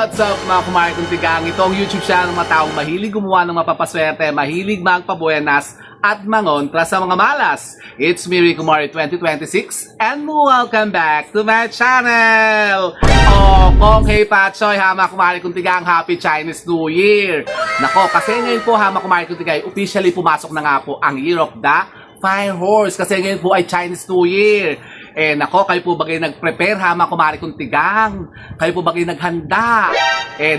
What's up mga kumari kong tigang? Ito ang YouTube channel ng mga taong mahilig gumawa ng mapapaswerte, mahilig magpabuenas at mangontra sa mga malas. It's me, Rico Mori 2026 and welcome back to my channel! Kong Hey Pachoy, hama kumari kong tigang, Happy Chinese New Year! Nako, kasi ngayon po hama kumari kong tigay, officially pumasok na nga po ang Year of the Fire Horse kasi ngayon po ay Chinese New Year. Nako, kayo po ba kayo nag-prepare hama kumari kong tigang? Kayo po ba kayo naghanda?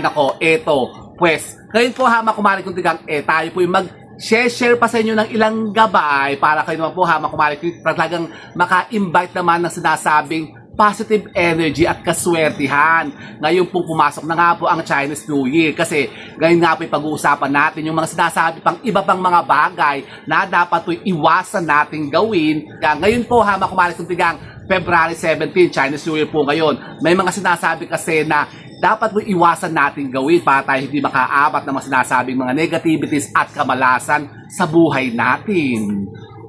Nako, eto. Pues, ngayon po hama kumari kong tigang, tayo po yung mag-share pa sa inyo ng ilang gabay para kayo naman po hama kumari kong talagang maka-invite naman ng sinasabing positive energy at kaswertihan. Ngayon pong pumasok na nga po ang Chinese New Year kasi ngayon nga po pag-uusapan natin yung mga sinasabi pang iba pang mga bagay na dapat po iwasan nating gawin. Ngayon po hama kumari kong tigang, February 17, Chinese New Year po ngayon. May mga sinasabi kasi na dapat po iwasan nating gawin para tayo hindi makaabat ng mga sinasabing mga negativities at kamalasan sa buhay natin.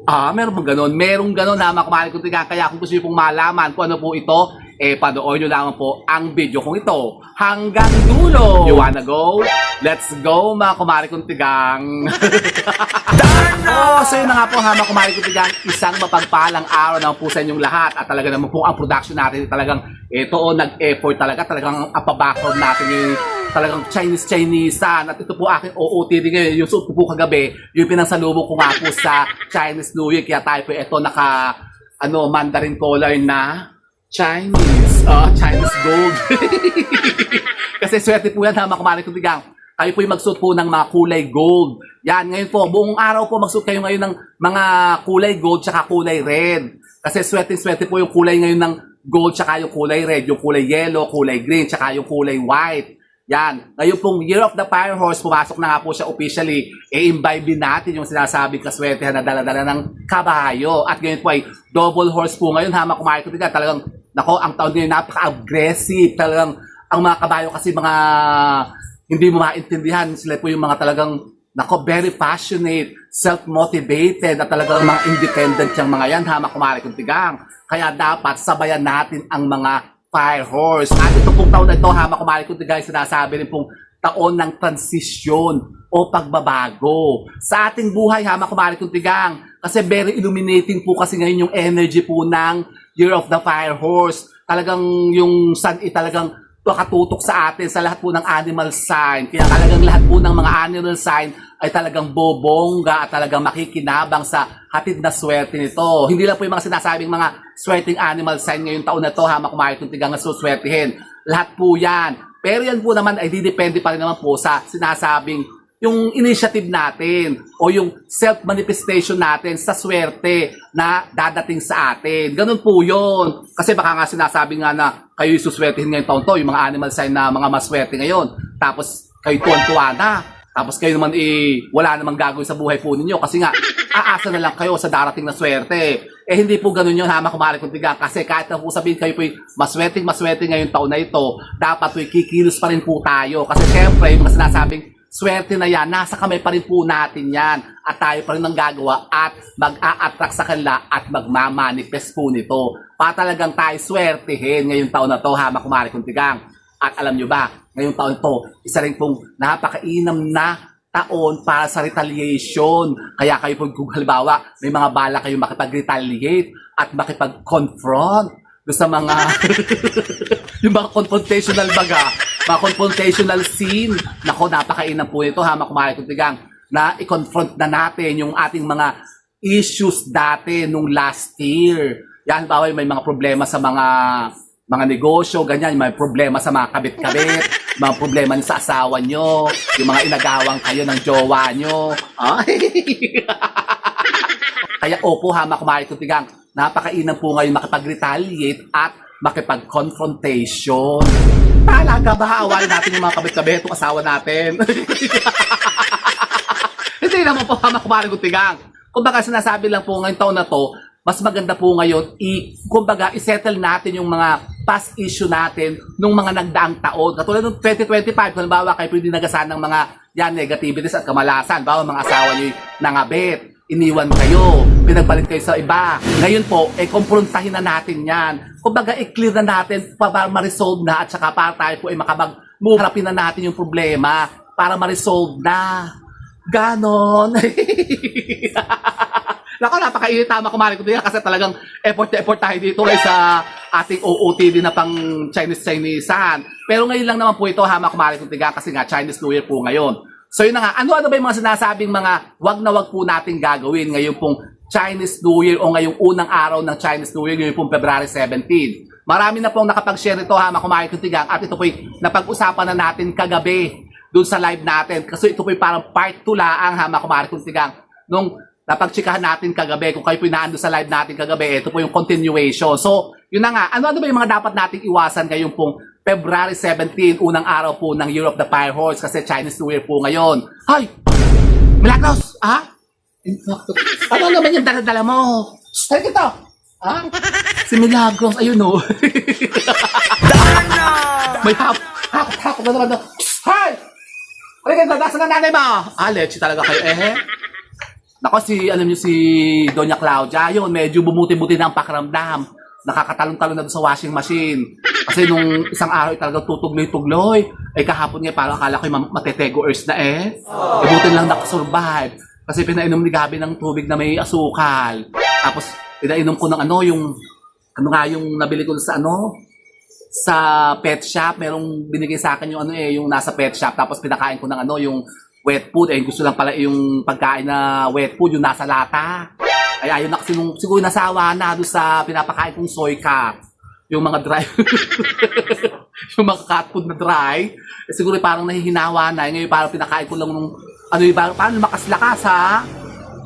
Meron bang ganon? Merong ganon na makumari kong tigang. Kaya kung gusto nyo pong malaman kung ano po ito, panoorin nyo lamang po ang video kong ito hanggang dulo. You wanna go? Let's go mga kumari kong tigang. So yun na nga po hama kumari kong tigang, isang mapagpalang araw naman po sa inyong lahat. At talaga naman po ang production natin talagang nag-effort talagang ang background natin yung talagang Chinese-Chinesean. At ito po aking OOTD ngayon. Yung suot ko po kagabi, yung pinangsalubong ko nga po sa Chinese New Year. Kaya tayo po ito naka Mandarin collar na Chinese. Chinese gold. Kasi swerte po yan hama kumari kong tigang. Kayo po yung magsuot po ng mga kulay gold. Yan, ngayon po, buong araw po magsuot kayo ngayon ng mga kulay gold tsaka kulay red. Kasi swerte po yung kulay ngayon ng gold tsaka yung kulay red, yung kulay yellow, kulay green, tsaka yung kulay white. Yan, ngayon pong Year of the Fire Horse, pumasok na nga po siya officially. Imbibe natin yung sinasabing kaswertehan na dala-dala ng kabayo. At ngayon po ay double horse po ngayon, hama kumari ko tigang. Talagang, nako, ang taon ngayon napaka-aggressive. Talagang, ang mga kabayo kasi mga hindi mo maintindihan. Sila po yung mga talagang, nako, very passionate, self-motivated, at talagang mga independent yung mga yan, hama kumari kong tigang. Kaya dapat sabayan natin ang mga Fire Horse. At ito pong taon na ito, hama kumari kong tigang, sinasabi rin pong taon ng transisyon o pagbabago sa ating buhay, hama kumari kong tigang. Kasi very illuminating po kasi ngayon yung energy po ng Year of the Fire Horse. Talagang yung sun talagang nakatutok sa atin sa lahat po ng animal sign. Kaya talagang lahat po ng mga animal sign ay talagang bobongga at talagang makikinabang sa hatid na swerte nito. Hindi lang po yung mga sinasabing mga swerteng animal sign ngayong taon na to, hama kumari kong tigang na suswertihin. Lahat po yan. Pero yan po naman ay didepende pa rin naman po sa sinasabing yung initiative natin o yung self-manifestation natin sa swerte na dadating sa atin. Ganun po yun. Kasi baka nga sinasabi nga na kayo isuswertihin ngayong taon to, yung mga animal sign na mga maswerte ngayon. Tapos kayo tuwan-tuwa na. Tapos kayo naman wala namang gagawin sa buhay po ninyo. Kasi nga, aasa na lang kayo sa darating na swerte. Hindi po ganun yun, hama kumari kong tigang. Kasi kahit na po sabihin kayo po maswerte ngayong taon na ito, dapat po kikilos pa rin po tayo. Kasi syempre, yung mga sinasabing swerte na yan, nasa kamay pa rin po natin yan. At tayo pa rin ang gagawa at mag-a-attract sa kanila at magmamanifest po nito. Para talagang tayo swertehin ngayong taon na to, hama kumari kong tigang. At alam nyo ba, ngayong taon to, isa rin pong napakainam na taon para sa retaliation. Kaya kayo po kung halimbawa, may mga bala kayo makipag-retaliate at makipag-confront sa mga yung mga confrontational baga, mga confrontational scene. Nako, napakainam po nito, hama kumari kong tigang, na i-confront na natin yung ating mga issues dati nung last year. Yan, bawal may mga problema sa mga negosyo, ganyan, may problema sa mga kabit-kabit, mga problema sa asawa nyo, yung mga inagawang kayo ng jowa nyo. Kaya opo, hama kumari kong tigang, napakainam po ngayon makipag-retaliate at makipag-confrontation. Talaga ba awalin natin yung mga kabit-kabit o asawa natin? Hindi naman po hama kumari kong tigang. Kung baka sinasabi lang po ngayong taon na to, mas maganda po ngayon, kumbaga, isettle natin yung mga past issue natin nung mga nagdaang taon. Katulad ng 2025, kung halimbawa kayo pwede nagasan ng mga negativities at kamalasan. Bawa mga asawa nyo nangabit. iniwan kayo, pinagpalit kayo sa iba. Ngayon po, kumprontahin na natin yan. Kumbaga, i-clear na natin para ma-resolve na at saka para tayo po makapag-move. Harapin na natin yung problema para ma-resolve na. Ganon. Naku, napakainit, tama kumari ko din kasi talagang effort na effort tayo dito sa ating OOTD na pang Chinese-Chinesean. Pero ngayon lang naman po ito, hama kumari ko tiga kasi nga Chinese New Year po ngayon. So yun na nga, ano-ano ba yung mga sinasabing mga wag na wag po natin gagawin ngayon pong Chinese New Year o ngayong unang araw ng Chinese New Year, ngayon pong February 17. Marami na pong nakapag-share ito, hama kumari ko tiga, at ito po yung napag-usapan na natin kagabi doon sa live natin. Kasi ito po yung parang part 2 laang, hama kumari ko tiga, nung napagtsikahan natin kagabi, kung kayo po inaando sa live natin kagabi, ito po yung continuation. So, yun na nga, ano-ano ba yung mga dapat nating iwasan ngayong pong February 17, unang araw po ng Year of the Fire Horse kasi Chinese New Year po ngayon. Hay! Milagros! Ha? Ano naman yung dala-dala mo? Ay, ito! Ha? Si Milagros, ayun o. May hakot na naman. Hay! Halika, dadasan na nanay mo! Lechi talaga kayo Nako, alam niyo si Doña Claudia, yun, medyo bumuti-buti na ang pakiramdam. Nakakatalong-talong na doon sa washing machine. Kasi nung isang araw talagang tutugloy-tugloy. Kahapon nga parang akala ko yung matetego earth na buti lang nakasurvive. Kasi pinainom ni Gabi ng tubig na may asukal. Tapos pinainom ko ng yung nabili ko sa sa pet shop. Merong binigay sa akin yung nasa pet shop. Tapos pinakain ko ng yung wet food. Gusto lang pala yung pagkain na wet food, yung nasa lata. Ayun na kasi siguro nasawa na doon sa pinapakain kong soy cat. Yung mga dry. Yung mga cat food na dry. Siguro parang nahihinawa na. Ngayon parang pinakain ko lang parang lumakas-lakas ha.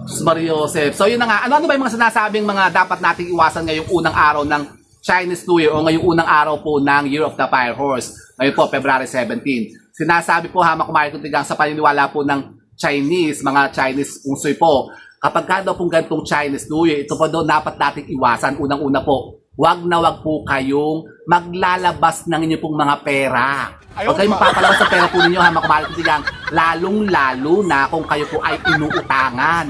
Sus Mario Joseph. So yun na nga. Ano ba yung mga sinasabing mga dapat nating iwasan ngayong unang araw ng Chinese New Year o ngayong unang araw po ng Year of the Fire Horse. Ngayon po, February 17. Sinasabi po hama kumari kong tigang sa paniniwala po ng Chinese, mga Chinese pusoy po. Kapag ka daw pong ganitong Chinese New Year, ito po daw dapat nating iwasan. Unang-una po, wag na wag po kayong maglalabas ng inyong pong mga pera. Huwag kayong mapapalabas sa pera po ninyo, hama kumari kong tigang, lalong-lalo na kung kayo po ay inuutangan.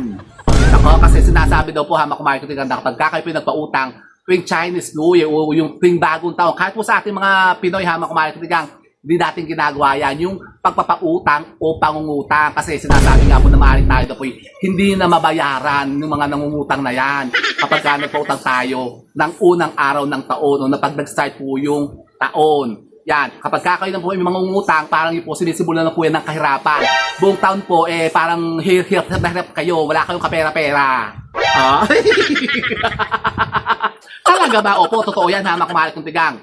Ako, kasi sinasabi daw po hama kumari kong tigang na kapag ka kayo po nagpautang, tuwing Chinese New Year o yung tuwing bagong taon, kahit po sa ating mga Pinoy hama kumari kong tigang, hindi natin ginagawa yan, yung pagpapautang o pangungutang. Kasi sinasabi nga po na maaaring tayo po hindi na mabayaran yung mga nangungutang na yan kapag ka nagpautang tayo ng unang araw ng taon o na pag nag-start po yung taon. Yan, kapag ka kayo na po yung mga ngutang, parang yun po sinisimulan na po yan ng kahirapan. Buong taon po, parang hirap kayo, wala kayong kapera-pera. Talaga ba? Opo, totoo yan, hama kumari kong tigang.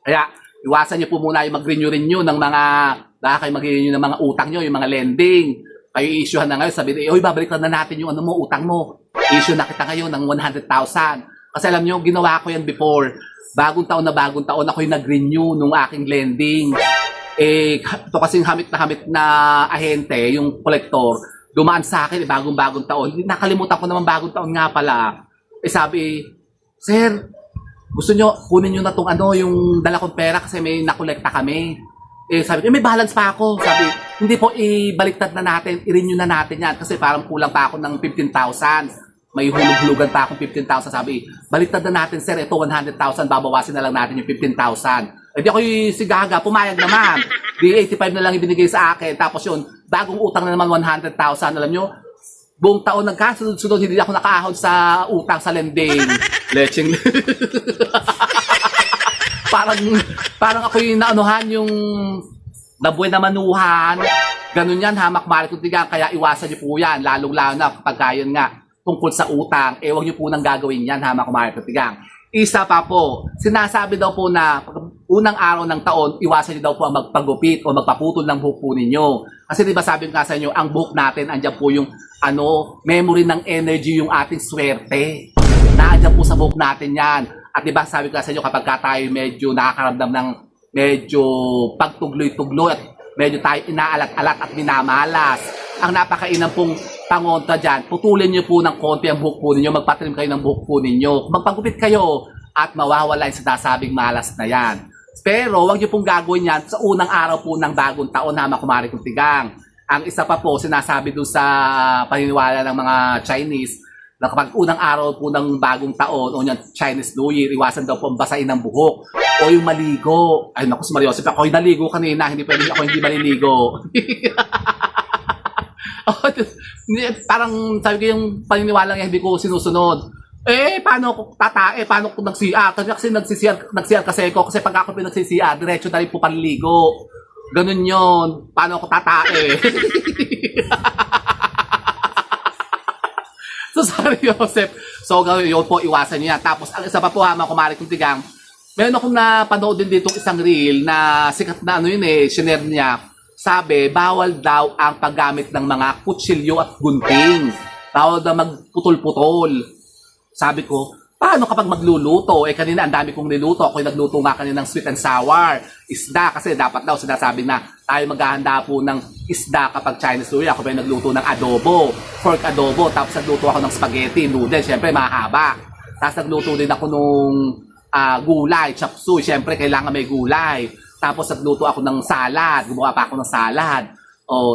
Kaya, iwasan niyo po muna yung mag-renew ng mga, kayo mag-renew ng mga utang nyo, yung mga lending. Kayo i-issuehan na ngayon, sabihin, babalikan na natin yung utang mo. Issue na kita ngayon ng 100,000. Kasi alam nyo, ginawa ko yan before. Bagong taon ako yung nag-renew nung aking lending. Ito kasing hamit na ahente, yung collector, dumaan sa akin, bagong taon. Nakalimutan ko naman bagong taon nga pala. Sabi, sir, gusto nyo, kunin nyo na itong yung dala kong pera kasi may nakolekta kami. Sabi ko, may balance pa ako. Sabi, hindi po, ibaliktad na natin, i-renew na natin yan kasi parang kulang pa ako ng 15,000. May hulog-hulugan pa akong 15,000. Sabi, baliktad na natin, sir, ito 100,000, babawasin na lang natin yung 15,000. Di ako si Gaga, pumayag naman. Di 85 na lang ibinigay sa akin. Tapos yun, bagong utang na naman 100,000. Alam nyo, buong taon nagkasunod-sunod, hindi ako nakaahon sa utang sa lending. Leching. parang ako yung naanuhan yung nabuhay na manuhan. Ganun yan, hamak mali kong tigang. Kaya iwasan niyo po yan. Lalong-lalo na kapag yun nga, tungkol sa utang. Huwag niyo po nang gagawin yan, hamak mali kong tigang. Isa pa po, sinasabi daw po na unang araw ng taon, iwasan niyo daw po ang magpagupit o magpaputol ng buhok po ninyo. Kasi di ba sabi ko nga sa inyo, ang buhok natin, andyan po yung memory ng energy, yung ating swerte. Naandyan po sa buhok natin yan. At di ba sabi ko sa inyo, kapag tayo medyo nakakaramdam ng medyo pagtugloy-tugloy at medyo tayo inaalat-alat at minamalas, ang napakainam pong pangontra dyan, putulin nyo po ng konti ang buhok po ninyo, magpatrim kayo ng buhok po ninyo, magpagupit kayo at mawawala yung sinasabing malas na yan. Pero huwag nyo pong gagawin yan sa unang araw po ng bagong taon, hama kumari kong tigang. Ang isa pa po, sinasabi doon sa paniniwala ng mga Chinese, na kapag unang araw po ng bagong taon o yung Chinese New Year, iwasan daw po ang basain ng buhok o yung maligo. Ay naku, si Mariosep, ako yung naligo kanina, hindi pwede ako hindi maliligo. Parang sabi ko yung paniniwala niya, hindi ko sinusunod. Paano ako tatae? Paano ko nag-CR? Kasi nag-CR kasi ako. Kasi pag ako pinag-CR, diretso na rin po panligo. Ganun yun. Paano ako tatae? So, sorry, Joseph. So, yun po, iwasan niyo yan. Tapos, ang isa pa po, mga kumari kong tigang, meron akong napanood din dito isang reel na sikat na shiner niya. Sabi, bawal daw ang paggamit ng mga kutsilyo at gunting. Bawal daw magputol-putol. Sabi ko, paano kapag magluluto? Kanina ang dami kong niluto. Ako'y nagluto nga kanina ng sweet and sour. Isda, kasi dapat daw sinasabi na tayo maghahanda po ng isda kapag Chinese New Year. Ako pa yung nagluto ng adobo, pork adobo. Tapos nagluto ako ng spaghetti, noodles. Siyempre, mahaba. Tapos nagluto din ako nung gulay, chop suey. Siyempre, kailangan may gulay. Tapos nagluto ako ng salad. Gumawa pa ako ng salad.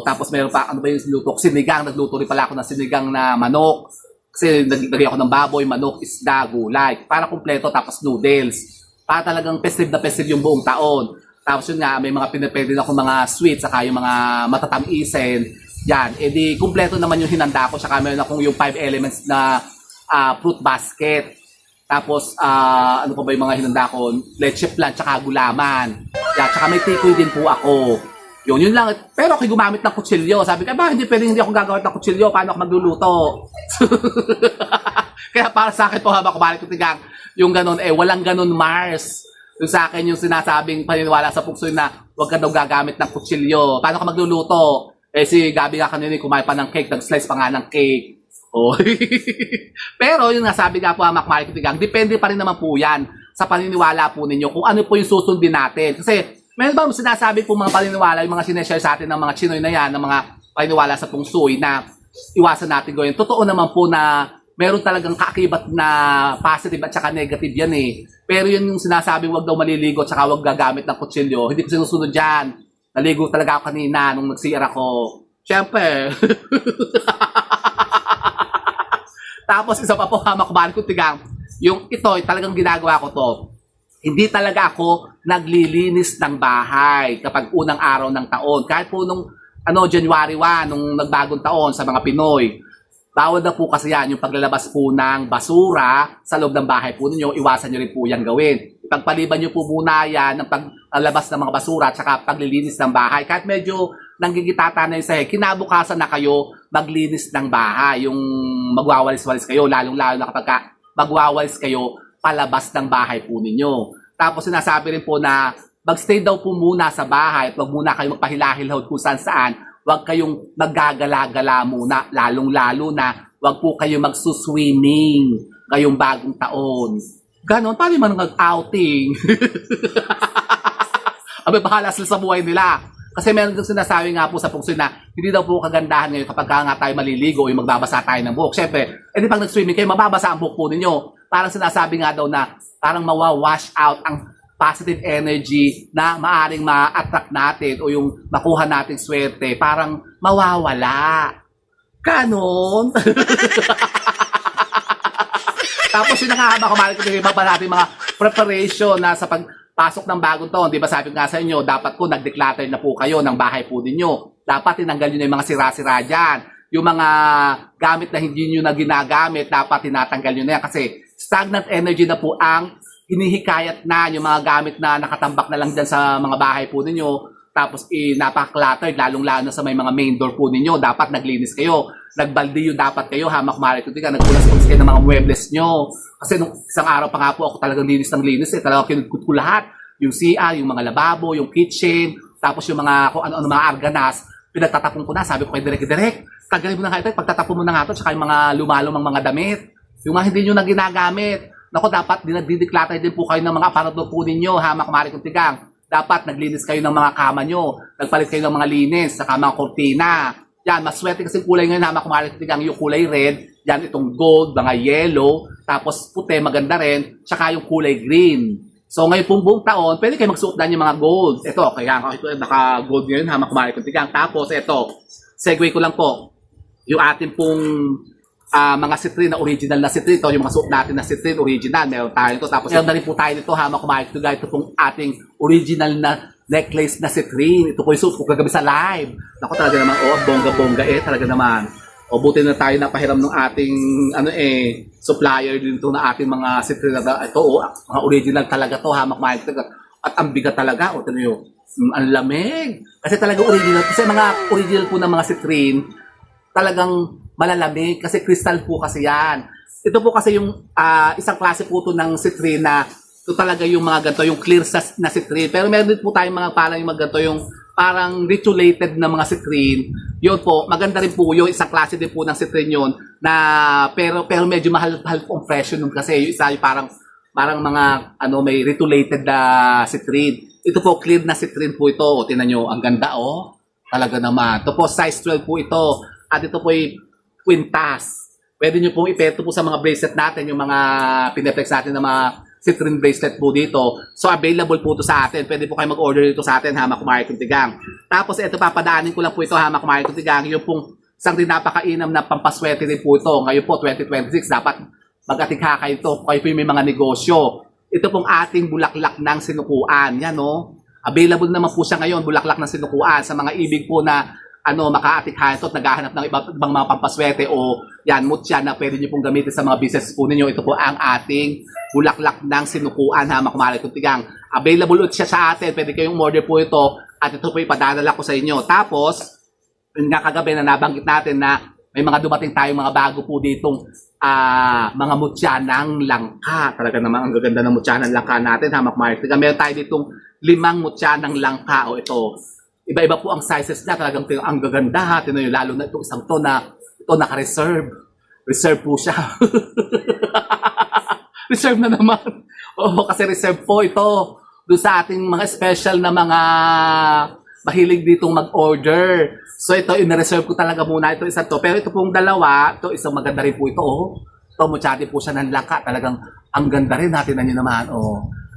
Tapos meron pa, ano ba yung luto? Sinigang. Nagluto rin pala ako ng sinigang na manok. Kasi naglagay ako ng baboy, manok, isda, gulay. Para kumpleto, tapos noodles. Para talagang festive na festive yung buong taon. Tapos yun nga, may mga pinapwede ako mga sweets, saka yung mga matatamisen. Yan, di kumpleto naman yung hinanda ko. Saka meron akong yung 5 elements na fruit basket. Tapos, ano pa ba yung mga hinanda ko? Leche flan, saka gulaman. Yan, saka may tikoy din po ako. Yun lang. Pero ako'y gumamit ng kutsilyo. Sabi ko, hindi pwedeng hindi ako gagawin ng kutsilyo. Paano ako magluluto? Kaya para sa akin po, habang kumalik ko tigang, yung ganun, walang ganun, Mars. Yung sa akin, yung sinasabing paniniwala sa puksoy na huwag ka daw gagamit ng kutsilyo. Paano ka magluluto? Si Gabi nga kanina, kumain pa ng cake, nag-slice pa nga ng cake. Pero yung nasabi nga po, kumalik ko tigang, depende pa rin naman po yan sa paniniwala po ninyo kung ano po yung susundin natin. Kasi, meron ba sinasabi po mga paniniwala, yung mga sineshare sa atin ng mga Chinoy na yan, ng mga paniniwala sa pungsoy na iwasan natin gawin. Totoo naman po na meron talagang kaakibat na positive at saka negative yan Pero yun yung sinasabi, wag daw maliligo at saka wag gagamit ng kutsilyo. Hindi ko sinusunod dyan. Naligo talaga ako kanina nung nag-CR ako. Siyempre. Tapos isa pa po, kumari ko tigang, yung ito, talagang ginagawa ko to. Hindi talaga ako naglilinis ng bahay kapag unang araw ng taon. Kahit po nung January 1, nung nagbagong taon sa mga Pinoy. Bawal na po kasi yan yung paglalabas po ng basura sa loob ng bahay po ninyo. Iwasan nyo rin po yan gawin. Ipagpaliban nyo po muna yan ng paglabas ng mga basura at saka paglilinis ng bahay. Kahit medyo nanggigitata na yung sahig, kinabukasan na kayo maglinis ng bahay. Yung magwawalis-walis kayo, lalong-lalo na kapag magwawalis kayo palabas ng bahay po ninyo. Tapos sinasabi rin po na mag-stay daw po muna sa bahay at wag muna kayo magpahilahilahod kung saan-saan. Wag kayong maggagala-gala muna, lalong-lalo na wag po kayo magsuswimming ngayong bagong taon. Ganon, paano man nag-outing? Abay, bahala sila sa buhay nila. Kasi meron din sinasabi nga po sa pungsoy na hindi daw po kagandahan ngayon kapag nga tayo maliligo o yung magbabasa tayo ng buhok. Siyempre, di pag nag-swimming kayo, mababasa ang buhok po ninyo. Parang sinasabi nga daw na parang mawawash out ang positive energy na maaring ma-attract natin o yung makuha nating swerte, parang mawawala. Ganon. Tapos yun na nga, kumalik ko iba pa natin mga preparation na sa pagpasok ng bagong taon. Di ba sabi ko nga sa inyo, dapat po nag-declutter na po kayo ng bahay po ninyo. Dapat tinanggal nyo na yung mga sira-sira dyan. Yung mga gamit na hindi nyo na ginagamit, dapat tinatanggal nyo na yan kasi stagnant energy na po ang hinihikayat na yung mga gamit na nakatambak na lang dyan sa mga bahay po ninyo. Tapos napaka-cluttered, lalong-lalo na sa may mga main door po ninyo. Dapat naglinis kayo. Nagbalde yung dapat kayo, hamak marit. Nagpulas-pulas kayo ng mga muebles nyo. Kasi nung isang araw pa nga po ako talagang linis ng linis. Talagang kinudkut ko lahat. Yung CR, yung mga lababo, yung kitchen. Tapos yung mga kung ano-ano mga arganas. Pinagtatapon ko na. Sabi ko kay Direk, tagalin mo na nga ito. Pagtatapon mo na nga ito. Tsaka yung mga lumalumang mga damit. Yung mga hindi nyo na ginagamit. Naku, dapat dinagdideclutter din po kayo ng mga aparador po ninyo, hamak marit kong tigang. Dapat naglinis kayo ng mga kama nyo. Nagpalit kayo ng mga linis, saka mga kortina. Yan, maswerte kasi kulay ngayon, hamak marit kong tigang, yung kulay red. Yan, itong gold, mga yellow. Tapos puti, maganda rin. Tsaka yung kulay green. So ngayon pong buong taon, pwede kayo magsuot na yung mga gold. Ito, kaya ito naka-gold ngayon, hamak marit kong tigang. Tapos ito, segue ko lang po, yung ating pong mga citrine na original na citrine to, yung mga suot natin na citrine original, meron tayo ito. Tapos meron na rin po tayo nito, hama kumain ito guys, ito pong ating original na necklace na citrine. Ito po yung suot ko kagabi sa live. Naku, talaga naman, bongga-bongga talaga naman. O buti na tayo napahiram ng ating supplier dito na ating mga citrine na ito. Mga original talaga to, hama kumain ito. At ang bigat talaga, ito nyo, ang lamig. Kasi talaga original, kasi mga original po ng mga citrine, talagang malalamig kasi crystal po kasi yan. Ito po kasi yung isang klase po ito ng citrine na ito talaga yung mga ganito, yung clear na citrine. Pero meron din po tayong mga parang yung mga ganito, yung parang retulated na mga citrine. Yun po, maganda rin po yung isang klase din po ng citrine yun na pero medyo mahal po ang presyo nun kasi yung isa yung parang mga may retulated na citrine. Ito po clear na citrine po ito. Tingnan nyo, ang ganda Talaga naman. Ito po size 12 po ito. At ito po ay quintas. Pwede nyo pong ipento po sa mga bracelet natin, yung mga pineflex natin na mga citrine bracelet po dito. So available po ito sa atin. Pwede po kayo mag-order dito sa atin, Hama Kumari Kuntigang. Tapos ito, papadaanin ko lang po ito, Hama Kumari Kuntigang. Yung pong isang din napakainam na pampaswerte rin po ito. Ngayon po, 2026, dapat mag-atikha kayo ito. Kayo po yung may mga negosyo. Ito pong ating bulaklak ng sinukuan. Yan Available naman po siya ngayon, bulaklak ng sinukuan sa mga ibig po na makaatikha ito at naghahanap ng ibang mga pampaswerte o yan, mutya na pwede nyo pong gamitin sa mga business po ninyo. Ito po ang ating bulaklak ng sinukuan, Hama Kumari Kuntigang. Available siya sa atin. Pwede kayong order po ito at ito po ipadadala ko sa inyo. Tapos, yung kagabi na nabanggit natin na may mga dumating tayong mga bago po ditong mga mutya ng langka. Talaga naman ang gaganda ng mutya ng langka natin, Hama Kumari Kuntigang. Meron tayo ditong 5 mutya ng langka ito. Iba-iba po ang sizes niya. Talagang ang gaganda. Lalo na itong isang to na ito naka-reserve. Reserve po siya. Reserve na naman. Kasi reserve po ito. Doon sa ating mga special na mga mahilig ditong mag-order. So ito, in-reserve ko talaga muna ito isang to. Pero ito pong dalawa, ito isang maganda rin po ito. Ito, mutsati po siya ng langka. Talagang ang ganda rin natin na nyo naman.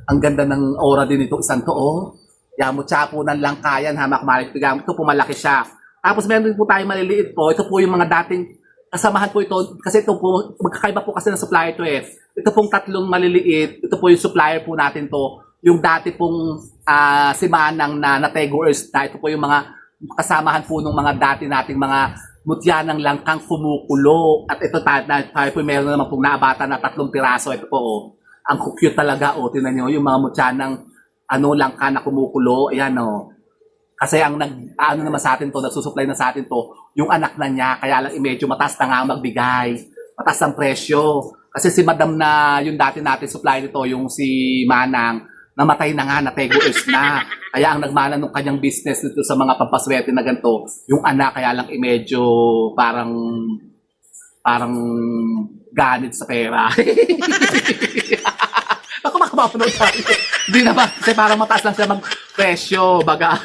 Ang ganda ng aura din ito isang to. Yan, mutya po ng langkayan, Hama Kumari Kuntigang. Ito po malaki siya. Tapos meron din po tayo maliliit po. Ito po yung mga dating kasamahan po ito. Kasi ito po, magkakaiba po kasi ng supplier ito Ito pong 3 maliliit. Ito po yung supplier po natin to. Yung dati pong si Manang na Natego Earth na. Ito po yung mga kasamahan po ng mga dati nating mga mutya ng langkang kumukulo. At ito tayo po meron naman pong naabata na 3 piraso. Ito po ang cute talaga Tingnan nyo yung mga mutya ng langka na kumukulo, ayan Kasi ang naman sa atin to, nagsusupply na sa atin to, yung anak na niya, kaya lang medyo mataas na nga magbigay. Mataas ang presyo. Kasi si madam na yung dati natin supply nito, yung si Manang, namatay na nga, Natego Earth na. Kaya ang nagmana ng kanyang business nito sa mga pampaswerte na ganito, yung anak, kaya lang medyo parang ganit sa pera. Ako makapapanood tayo. Hindi naman, kasi parang mataas lang siya mag-presyo, baga.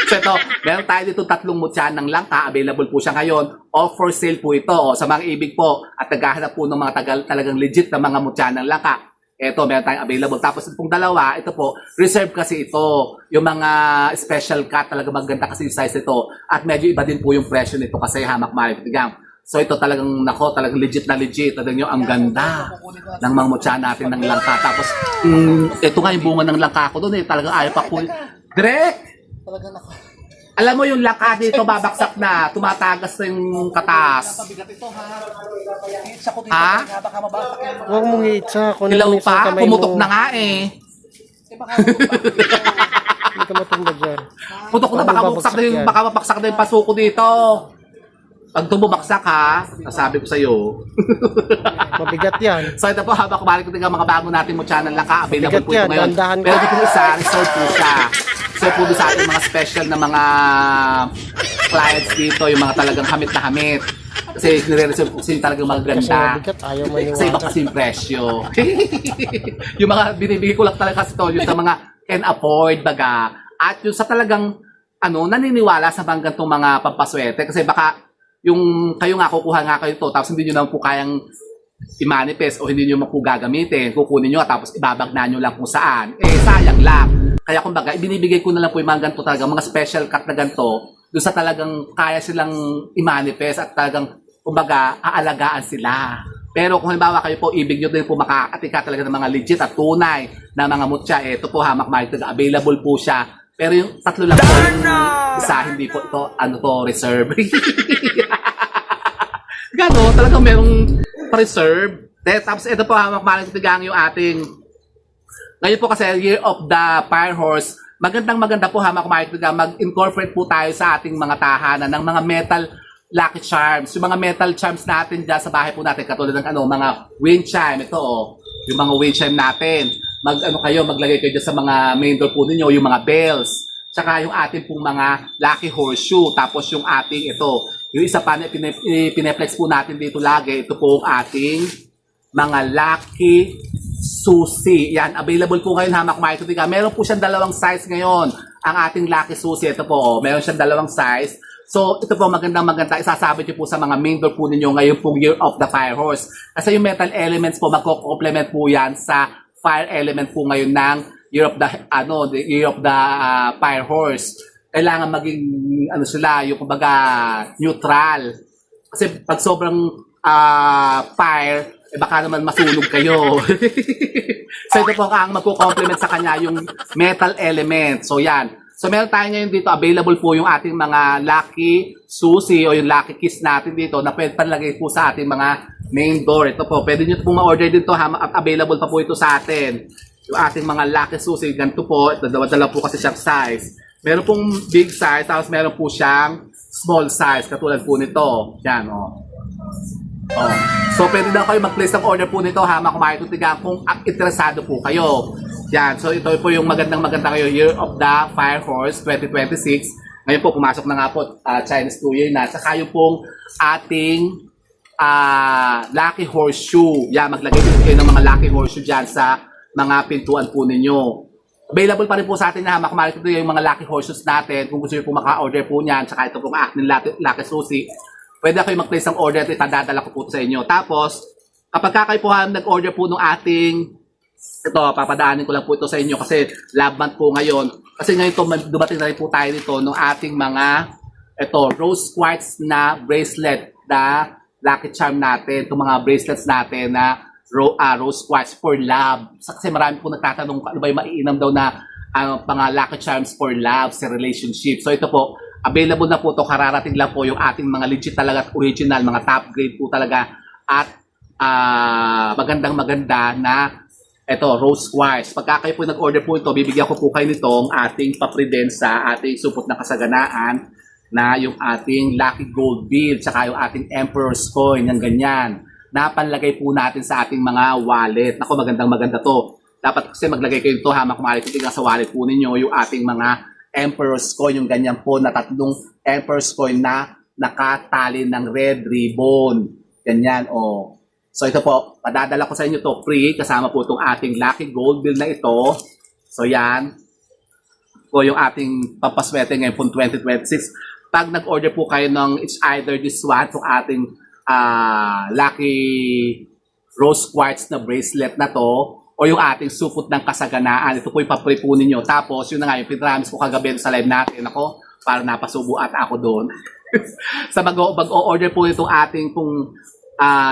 So ito, meron tayo dito 3 mutya ng langka. Available po siya ngayon. All for sale po ito. Sa mga ibig po at naghahanap po ng mga talagang legit na mga mutya ng langka. Ito, meron tayong available. Tapos itong dalawa, ito po, reserve kasi ito. Yung mga special cut, talaga maganda kasi yung size ito. At medyo iba din po yung presyo nito kasi Hama Kumari Kuntigang. So ito talagang talagang legit na legit. Talagang yung ang ganda ng mga mutya natin ng langka. Tapos ito nga yung bunga ng langka ko doon talagang ayaw pa po. Direk! Talagang ako. Alam mo yung langka dito babaksak na, tumatagas na yung katas. Napabigat ito ha. Hitsa ko dito. Ha? Baka mabasag yung... Huwag mong hitsa. Hilaw pa, pumutok na nga baka mabasag. Hindi ka matumba dyan. Putok na, baka mabaksak na yung pasuko dito. Pag bumabaksak ha, nasabi ko sa'yo. Mabigat yan. So ito po, Hama Kumari Kuntigang, mga bago natin mo channel langka, available Mabigat po ito yan, ngayon. dahan-dahan Pero ka. dito isa, reserve po siya. So po doon sa ating mga special na mga clients dito, yung mga talagang hamit na hamit. Kasi nire-reserve po kasi yung talagang Kasi maganda. mabigat, ayaw Kasi iba maniwala. kasi yung presyo. Yung mga binibigay ko lang talaga kasi to, yung sa mga can afford, baga. At yung sa talagang, naniniwala sa mga ganitong mga pampaswerte. Kasi baka, yung kayo nga, kukuha nga kayo to, tapos hindi nyo naman po kayang i-manifest o hindi nyo po gagamitin, kukunin nyo tapos ibabagna nyo lang kung saan. Sayang lang. Kaya kumbaga, ibinibigay ko na lang po yung mga ganito talaga, mga special cut na ganito, doon sa talagang kaya silang i-manifest at talagang kumbaga aalagaan sila. Pero kung halimbawa kayo po, ibig nyo din po makakatika talaga ng mga legit at tunay na mga mutya, ito po Hamak Market, available po siya. Pero yung tatlo lang po, yung isa, hindi po ito, ano to, reserve. Gano'n, talagang merong reserve. Tapos ito po Hamak Market yung ating, ngayon po kasi Year of the Fire Horse, maganda po Hamak Market, mag-incorporate po tayo sa ating mga tahanan ng mga metal lucky charms. Yung mga metal charms natin dyan sa bahay po natin, katulad ng mga wind chime, ito yung mga wind chime natin. Maglagay kayo dyan sa mga main door po ninyo, yung mga bells. Tsaka yung ating pong mga lucky horseshoe. Tapos yung ating yung isa pa na pineplex po natin dito lagi, ito po ang ating mga lucky susi. Yan, available po ngayon Hamak Market. Meron po siyang dalawang size ngayon. Ang ating lucky susi, ito po, meron siyang dalawang size. So, ito po maganda. Isasabit niyo po sa mga main door po ninyo ngayon pong Year of the Fire Horse. Kasi yung metal elements po, magko-complement po yan sa fire element po ngayon ng Year of the Fire Horse. Kailangan maging, sila, yung kumbaga, neutral. Kasi pag sobrang fire, baka naman masunog kayo. So, ito po ang magko-complement sa kanya yung metal element. So, yan. So meron tayo ngayon dito, available po yung ating mga lucky susi o yung lucky kiss natin dito na pwede panlagay po sa ating mga main door. Ito po, pwede nyo po ma-order dito at available pa po ito sa atin. Yung ating mga lucky susi, ganito po, ito dalawa po kasi siyang size. Meron pong big size, tapos meron po siyang small size, katulad po nito. Yan, So pwede na kayo mag-place ng order po nito Hamak Market kung interesado po kayo. Yan, so ito po yung maganda kayo, Year of the Fire Horse 2026. Ngayon po, pumasok na nga po, Chinese New Year na. Saka yung pong ating lucky horseshoe. Yan, maglagay din kayo ng mga lucky horseshoe dyan sa mga pintuan po ninyo. Available pa rin po sa atin na Hamak Market yung mga lucky horseshoes natin. Kung gusto nyo po maka-order po niyan, saka ito po mga acting lucky susi, pwede kayo mag-place ng order at itadadala ko po sa inyo. Tapos, kapag kayo po nag-order po ng ating ito, papadaanin ko lang po ito sa inyo kasi love month po ngayon. Kasi ngayon dumating na rin po tayo dito ng ating mga rose quartz na bracelet na lucky charm natin. Itong mga bracelets natin na rose quartz for love. Kasi marami po nagtatanong ano ba yung maiinam daw na mga lucky charms for love sa relationship. So ito po, available na po ito. Kararating lang po yung ating mga legit talaga at original, mga top grade po talaga at maganda na rose quartz. Pagka kayo po nag-order po ito, bibigyan ko po kayo nitong ating papreden sa ating supot na kasaganaan na yung ating lucky gold bill, tsaka yung ating emperor's coin, yung ganyan. Napanlagay po natin sa ating mga wallet. Naku, maganda to. Dapat kasi maglagay kayo ito Hamak Market sa wallet po ninyo yung ating mga emperor's coin, yung ganyan po na tatlong emperor's coin na nakatali ng red ribbon. Ganyan, So ito po, padadala ko sa inyo to free, kasama po itong ating lucky gold bill na ito. So yan, po yung ating pampaswerte ngayon po 2026. Pag nag-order po kayo ng it's either this one, itong ating lucky rose quartz na bracelet na to, o yung ating supot ng kasaganaan. Ito po yung papri po ninyo. Tapos yun na nga, yung pinramis ko kagabi sa live natin. Ako, para napasubo at ako doon. Sa mag-o-order po itong ating pong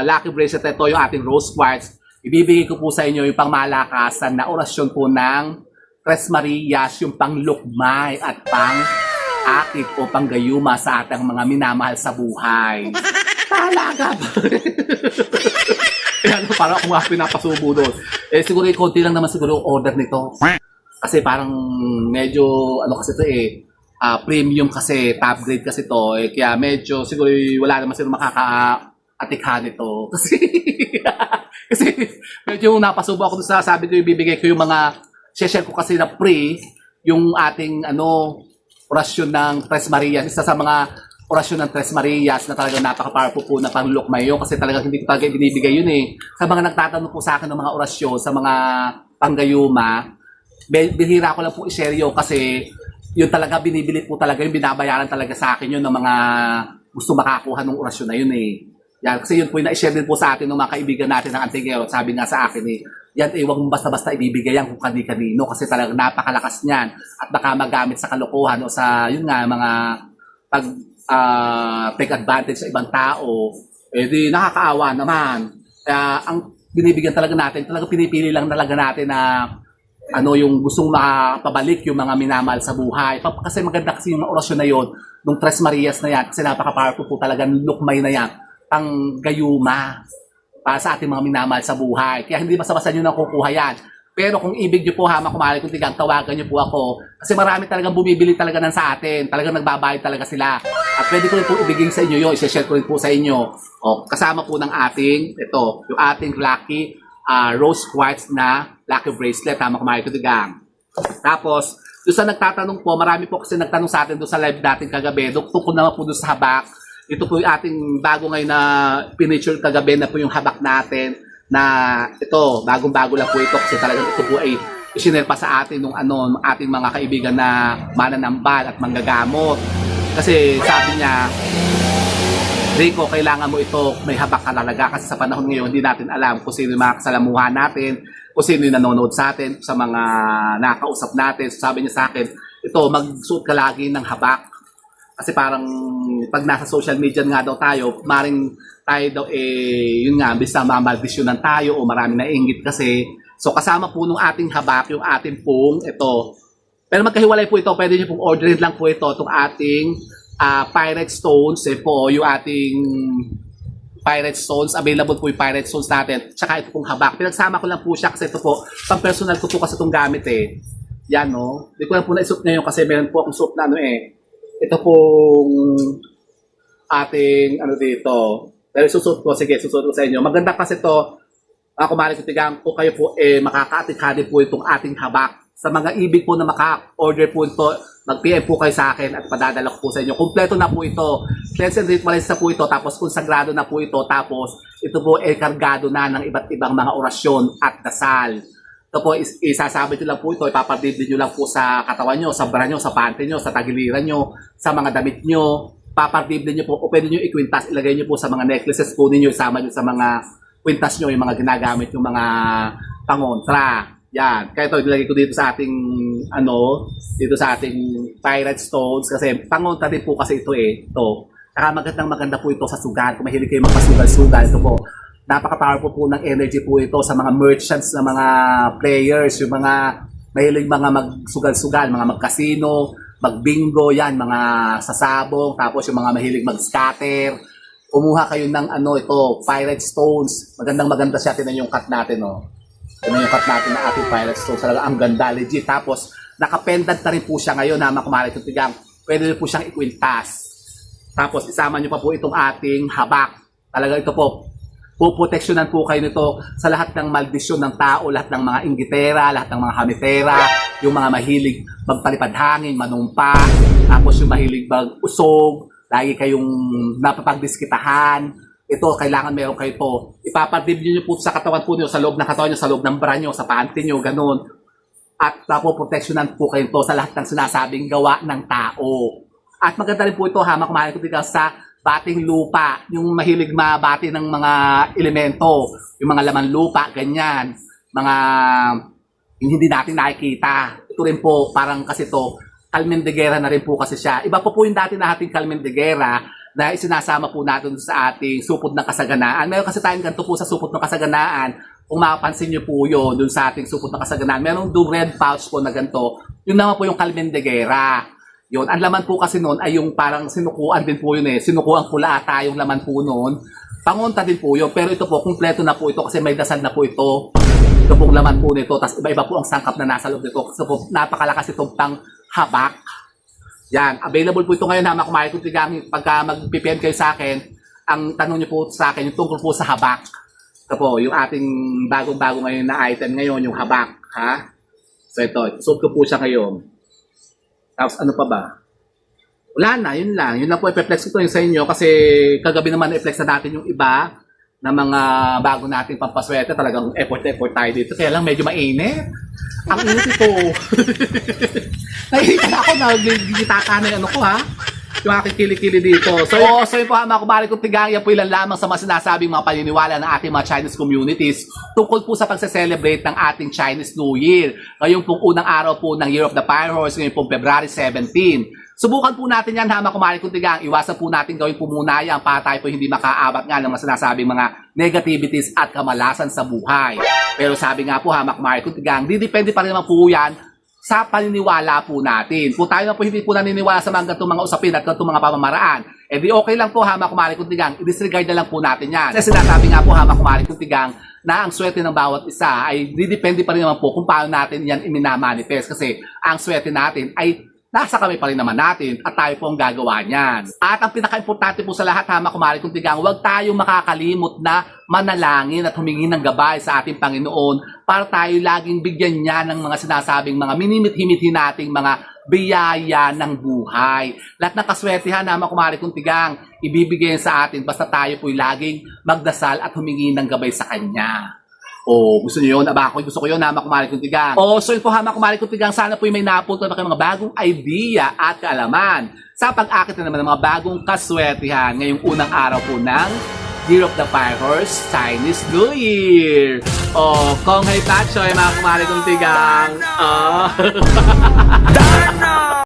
lucky bracelet, ito yung ating rose quartz. Ibibigay ko po sa inyo yung pangmalakasan na orasyon po ng Tres Marias, yung panglukmay at pang-akit o panggayuma sa ating mga minamahal sa buhay. Talaga ba? Kaya parang ako nga pinapasubo doon. Siguro konti lang naman siguro order nito. Kasi parang medyo, kasi ito premium kasi, top grade kasi to. Kaya medyo siguro wala naman siguro atikhan ito. Kasi medyo napasubo ako doon sa sabi ko ibibigay ko yung mga share ko kasi na free yung ating orasyon ng Tres Marias. Isa sa mga orasyon ng Tres Marias na talagang napaka-powerful po na panglukmay yun kasi talagang hindi ko talaga binibigay yun Sa mga nagtatanong po sa akin ng mga orasyon, sa mga panggayuma, bihira ko lang po i-share yun kasi yun talaga binibili po talaga, yung binabayaran talaga sa akin yun ng mga gusto makakuha ng orasyon na yun Yan, kasi yun po yung na-share din po sa atin ng mga kaibigan natin ng Antigero. Sabi nga sa akin yan huwag mong basta-basta ibibigay yan kung kani-kanino kasi talagang napakalakas niyan at baka magamit sa kalokohan o sa, yun nga, mga pag take advantage sa ibang tao, eh di nakakaawa naman. Kaya ang binibigyan talaga natin, talaga pinipili lang talaga natin na ano yung gustong makapabalik yung mga minamahal sa buhay. Kasi maganda kasi yung orasyon na yon nung Tres Marias na yan, kasi napaka-powerful po talaga ng lukmay na yan, pang gayuma para sa ating mga minamahal sa buhay. Kaya hindi basta-basta nyo nakukuha yan. Pero kung ibig nyo po, hama kumali kung tigang, tawagan nyo po ako. Kasi marami talagang bumibili talaga ng sa atin. Talagang nagbabayad talaga sila. At pwede ko rin po ibigay sa inyo yun. I-share ko rin po sa inyo. O, kasama po ng ating, ito, yung ating lucky rose quartz na lucky bracelet. Hama kumali kung tigang. Tapos, doon sa nagtatanong po, marami po kasi nagtanong sa atin doon sa live natin kagabi. Tungkol naman po doon sa habak. Ito po yung ating bago ngayon na piniture kagabi na po yung habak natin. Na ito, bagong-bago lang po ito kasi talagang ito po ay isinare pa sa atin nung ating mga kaibigan na mananambal at manggagamot. Kasi sabi niya, Rico, kailangan mo ito, may habak ka talaga kasi sa panahon ngayon hindi natin alam kung sino yung mga kasalamuhan natin, kung sino yung nanonood sa atin, sa mga nakausap natin. So, sabi niya sa akin, ito, magsuot ka lagi ng habak. Kasi parang pag nasa social media nga daw tayo, maring tayo daw yun nga, bisa mamaldisyonan tayo o marami na inggit kasi. So kasama po nung ating habak, yung ating pong ito. Pero magkahiwalay po ito, pwede nyo pong orderin lang po ito, itong ating pirate stones, po, yung ating pirate stones, available po yung pirate stones natin, tsaka ito pong habak. Pinagsama ko lang po siya kasi ito po, pang personal ko po kasi itong gamit Yan no, hindi ko lang po naisuot ngayon kasi meron po akong suot na ito pong ating dito. Pero susuot ko, sige, susuot ko sa inyo. Maganda kasi ito, kumari ko tigang, kung kayo po makakaatikadi po itong ating habak. Sa mga ibig po na maka-order po ito, mag-PM po kayo sa akin at padadala ko po sa inyo. Kompleto na po ito. Cleanse and ritualist na po ito, tapos konsagrado na po ito, tapos ito po kargado na ng iba't ibang mga orasyon at dasal. Ito po, isasabit nyo lang po ito, ipapadibid nyo lang po sa katawan nyo, sa bra nyo, sa pante nyo, sa tagiliran nyo, sa mga damit nyo, papardibid nyo po, o pwede nyo ikwintas, ilagay nyo po sa mga necklaces po ninyo, isama nyo sa mga kwintas nyo, yung mga ginagamit yung mga pangontra. Yan. Kaya ito, ilagay ko dito sa ating, dito sa ating pirate stones, kasi pangontra din po kasi ito ito. Saka maganda po ito sa sugal, kung mahilig kayo magpasugal-sugal, ito po. Napaka-powerful po ng energy po ito sa mga merchants, na mga players, yung mga mahilig mga magsugal-sugal, mga magkasino, magbingo, yan, mga sasabong, tapos yung mga mahilig mag-scatter. Kumuha kayo ng ito, pirate stones. Magandang-maganda siya, tinan yung cut natin, Tinan yung cut natin ng ating pirate stones. Talaga ang ganda, legit. Tapos, nakapendant na rin po siya ngayon, makumalit yung tigang. Pwede rin po siyang ikwintas. Tapos, isama nyo pa po itong ating habak. Talaga ito po, puproteksyonan po kayo nito sa lahat ng maldisyon ng tao, lahat ng mga inggitera, lahat ng mga hamitera, yung mga mahilig magpalipad hangin, manumpa, tapos yung mahilig mag-usog, lagi kayong napapagdiskitahan. Ito, kailangan meron kayo ito. Ipapadibyo nyo po sa katawan po nyo, sa loob ng katawan nyo, sa loob ng bra nyo, sa panty nyo, ganun. At napoproteksyonan po kayo ito sa lahat ng sinasabing gawa ng tao. At maganda rin po ito, makumahin ko sa bating lupa, yung mahilig mabati ng mga elemento, yung mga laman lupa, ganyan, mga hindi natin nakikita. Ito rin po, parang kasi ito, Carmen de Guerra na rin po kasi siya. Iba po yung dati na ating Carmen de Guerra na isinasama po natin sa ating supot ng kasaganaan. Meron kasi tayong ganito po sa supot ng kasaganaan. Kung mapapansin nyo po yun, dun sa ating supot ng kasaganaan, meron doon red pouch po na ganito. Yun naman po yung Carmen de Guerra. Yun, ang laman po kasi noon ay yung parang sinukuan din po yun sinukuan pula ata yung laman po noon. Pangunta din po yun, pero ito po, kumpleto na po ito kasi may dasal na po ito. Ito pong laman po nito, tapos iba-iba po ang sangkap na nasa loob nito. So po, napakalakas itong pang habak. Yan, available po ito ngayon kumain kung tigang pagka mag-PPM kayo sa akin, ang tanong niyo po sa akin, yung tungkol po sa habak. Ito po, yung ating bagong-bago ngayon na item ngayon, yung habak. So ito, suot ko po siya ngayon. Tapos ano pa ba? Wala na, yun lang. Yun lang po i-flex ko yung sa inyo kasi kagabi naman i-flex na natin yung iba na mga bago nating pampaswerte. Talagang effort tayo dito. Kaya lang medyo mainit. Ang init ito. Nakikita na ako na gigitaka na yung yung aking kilikili dito. So yun po mga kumari kong tigang, yan po ilan lamang sa mga sinasabing mga paniniwala ng ating mga Chinese communities tungkol po sa pagse-celebrate ng ating Chinese New Year. Ngayon pong unang araw po ng Year of the Fire Horse, ngayon pong February 17. Subukan po natin yan, hama kumari kuntigang. Iwasan po natin gawing pumunayan para tayo po hindi makaabot nga ng mga sinasabing mga negativities at kamalasan sa buhay. Pero sabi nga po, hama kumari kuntigang, di depende pa rin naman po yan sa paniniwala po natin. Kung tayo na po hindi po naniniwala sa mga ganitong mga usapin at ganitong mga pamamaraan, eh di okay lang po, hama kumari kuntigang, i-disregard na lang po natin yan. Kasi sinasabi nga po, hama kumari kuntigang, na ang swerte ng bawat isa ay didepende pa rin naman po kung paano natin yan iminamanifest. Kasi ang swerte natin ay nasa kami pa rin naman natin at tayo po ang gagawa niyan. At ang pinaka-importante po sa lahat, hama kumari kuntigang, huwag tayong makakalimot na manalangin at humingi ng gabay sa ating Panginoon para tayo laging bigyan niya ng mga sinasabing mga minimit-himiti nating mga biyaya ng buhay. Lahat ng kaswertihan, hama kumari kuntigang, ibibigay sa atin basta tayo po'y laging magdasal at humingi ng gabay sa Kanya. O, gusto niyo yun? Aba, ako gusto ko yun, hama kumari kuntigang. O, so yun po, hama kumari kuntigang, sana po may napunto na kayo mga bagong idea at kaalaman sa pag-akit na naman ng mga bagong kaswertihan ngayong unang araw po ng Year of the Fire Horse Chinese New Year. O, Kong Hai Tachoy, mga kumari kuntigang.